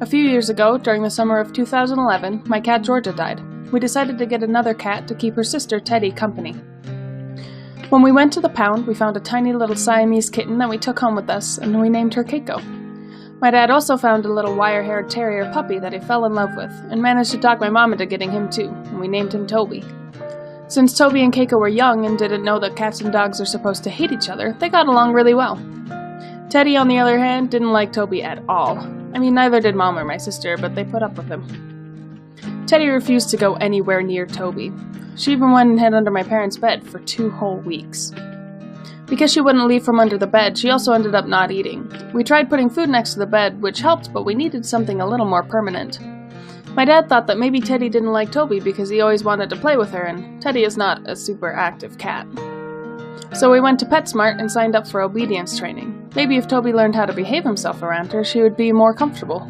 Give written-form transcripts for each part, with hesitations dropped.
A few years ago, during the summer of 2011, my cat Georgia died. We decided to get another cat to keep her sister Teddy company. When we went to the pound, we found a tiny little Siamese kitten that we took home with us, and we named her Keiko. My dad also found a little wire-haired terrier puppy that he fell in love with, and managed to talk my mom into getting him too, and we named him Toby. Since Toby and Keiko were young and didn't know that cats and dogs are supposed to hate each other, they got along really well. Teddy, on the other hand, didn't like Toby at all. I mean, neither did Mom or my sister, but they put up with him. Teddy refused to go anywhere near Toby. She even went and hid under my parents' bed for 2 whole weeks. Because she wouldn't leave from under the bed, she also ended up not eating. We tried putting food next to the bed, which helped, but we needed something a little more permanent. My dad thought that maybe Teddy didn't like Toby because he always wanted to play with her, and Teddy is not a super active cat. So we went to PetSmart and signed up for obedience training. Maybe if Toby learned how to behave himself around her, she would be more comfortable.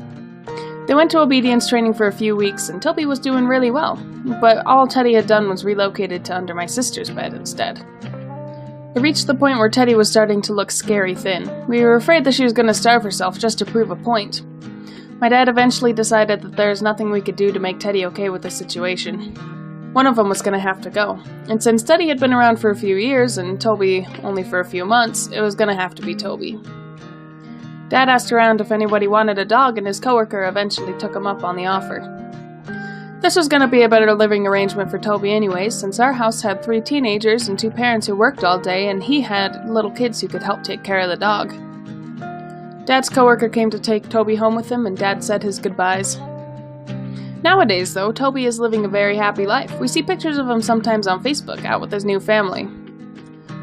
They went to obedience training for a few weeks, and Toby was doing really well, but all Teddy had done was relocated to under my sister's bed instead. It reached the point where Teddy was starting to look scary thin. We were afraid that she was going to starve herself just to prove a point. My dad eventually decided that there is nothing we could do to make Teddy okay with the situation. One of them was going to have to go, and since Teddy had been around for a few years and Toby only for a few months, it was going to have to be Toby. Dad asked around if anybody wanted a dog, and his coworker eventually took him up on the offer. This was going to be a better living arrangement for Toby anyways, since our house had 3 teenagers and 2 parents who worked all day, and he had little kids who could help take care of the dog. Dad's coworker came to take Toby home with him, and Dad said his goodbyes. Nowadays, though, Toby is living a very happy life. We see pictures of him sometimes on Facebook, out with his new family.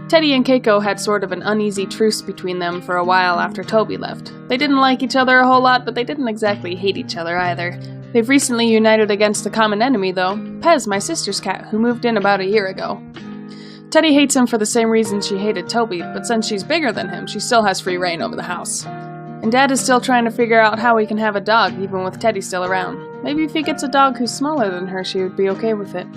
Teddy and Keiko had sort of an uneasy truce between them for a while after Toby left. They didn't like each other a whole lot, but they didn't exactly hate each other either. They've recently united against a common enemy, though, Pez, my sister's cat, who moved in about a year ago. Teddy hates him for the same reason she hated Toby, but since she's bigger than him, she still has free reign over the house. And Dad is still trying to figure out how he can have a dog, even with Teddy still around. Maybe if he gets a dog who's smaller than her, she would be okay with it.